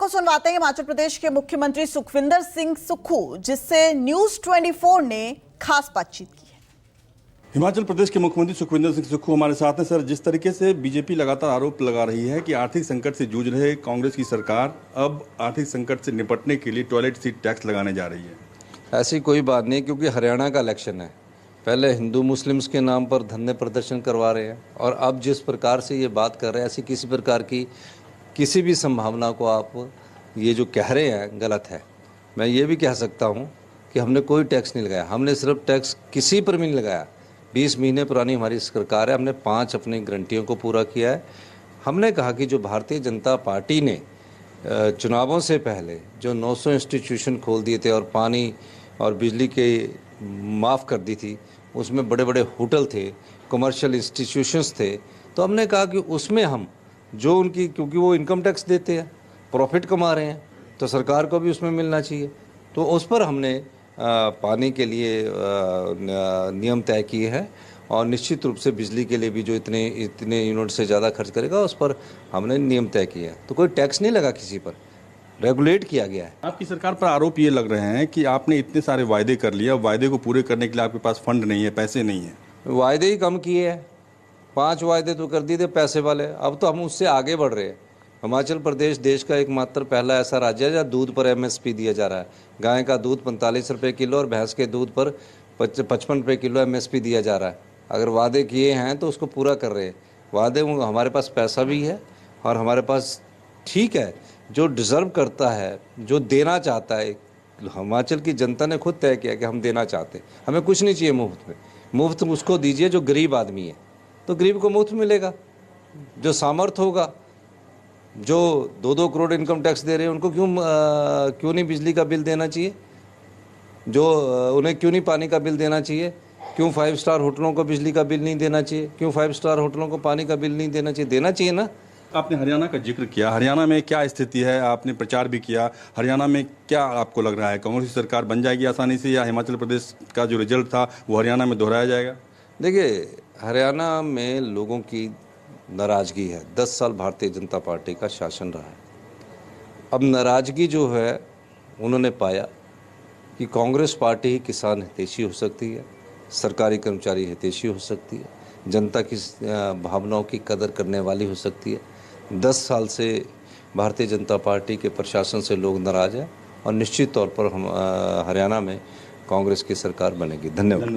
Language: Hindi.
आपको सुनवाते हैं हिमाचल प्रदेश के मुख्यमंत्री सुखविंदर सिंह सुक्खू, जिससे न्यूज 24 ने खास बातचीत की है। हिमाचल प्रदेश के मुख्यमंत्री सुखविंदर सिंह सुक्खू हमारे साथ हैं। सर, जिस तरीके से बीजेपी लगातार आरोप लगा रही है कि आर्थिक संकट से जूझ रहे कांग्रेस की सरकार अब आर्थिक संकट से निपटने के लिए टॉयलेट सीट टैक्स लगाने जा रही है। ऐसी कोई बात नहीं, क्योंकि हरियाणा का इलेक्शन है। पहले हिंदू मुस्लिम्स के नाम पर धरने प्रदर्शन करवा रहे हैं और अब जिस प्रकार से ये बात कर रहे हैं, ऐसी किसी प्रकार की किसी भी संभावना को आप ये जो कह रहे हैं गलत है। मैं ये भी कह सकता हूँ कि हमने कोई टैक्स नहीं लगाया, हमने सिर्फ टैक्स किसी पर भी नहीं लगाया। 20 महीने पुरानी हमारी सरकार है, हमने 5 अपनी गारंटियों को पूरा किया है। हमने कहा कि जो भारतीय जनता पार्टी ने चुनावों से पहले जो 900 इंस्टीट्यूशन खोल दिए थे और पानी और बिजली के माफ़ कर दी थी, उसमें बड़े बड़े होटल थे, कमर्शियल इंस्टीट्यूशंस थे, तो हमने कहा कि उसमें हम जो उनकी, क्योंकि वो इनकम टैक्स देते हैं, प्रॉफिट कमा रहे हैं, तो सरकार को भी उसमें मिलना चाहिए। तो उस पर हमने पानी के लिए नियम तय किए हैं और निश्चित रूप से बिजली के लिए भी जो इतने यूनिट से ज़्यादा खर्च करेगा उस पर हमने नियम तय किए हैं। तो कोई टैक्स नहीं लगा, किसी पर रेगुलेट किया गया है। आपकी सरकार पर आरोप ये लग रहे हैं कि आपने इतने सारे वायदे कर लिए, अब वायदे को पूरे करने के लिए आपके पास फंड नहीं है, पैसे नहीं है। वायदे ही कम किए हैं, 5 वायदे तो कर दिए थे पैसे वाले, अब तो हम उससे आगे बढ़ रहे हैं। हिमाचल प्रदेश देश का एकमात्र पहला ऐसा राज्य है जहाँ दूध पर MSP दिया जा रहा है। गाय का दूध 45 रुपये किलो और भैंस के दूध पर 55 रुपये किलो MSP दिया जा रहा है। अगर वादे किए हैं तो उसको पूरा कर रहे हैं। वादे, हमारे पास पैसा भी है और हमारे पास ठीक है, जो डिज़र्व करता है, जो देना चाहता है, हिमाचल की जनता ने खुद तय किया कि हम देना चाहते हैं। हमें कुछ नहीं चाहिए मुफ्त में, मुफ्त उसको दीजिए जो गरीब आदमी है, तो गरीब को मुफ्त मिलेगा। जो सामर्थ होगा, जो 2-2 करोड़ इनकम टैक्स दे रहे हैं, उनको क्यों नहीं बिजली का बिल देना चाहिए, जो उन्हें क्यों नहीं पानी का बिल देना चाहिए, क्यों 5 स्टार होटलों को बिजली का बिल नहीं देना चाहिए, क्यों 5 स्टार होटलों को पानी का बिल नहीं देना चाहिए? देना चाहिए ना। आपने हरियाणा का जिक्र किया, हरियाणा में क्या स्थिति है? आपने प्रचार भी किया, हरियाणा में क्या आपको लग रहा है, कांग्रेस की सरकार बन जाएगी आसानी से, या हिमाचल प्रदेश का जो रिजल्ट था वो हरियाणा में दोहराया जाएगा? देखिए, हरियाणा में लोगों की नाराज़गी है। 10 साल भारतीय जनता पार्टी का शासन रहा है। अब नाराज़गी जो है, उन्होंने पाया कि कांग्रेस पार्टी ही किसान हितैषी हो सकती है, सरकारी कर्मचारी हितैषी हो सकती है, जनता की भावनाओं की कदर करने वाली हो सकती है। 10 साल से भारतीय जनता पार्टी के प्रशासन से लोग नाराज़ हैं और निश्चित तौर पर हम हरियाणा में कांग्रेस की सरकार बनेगी। धन्यवाद।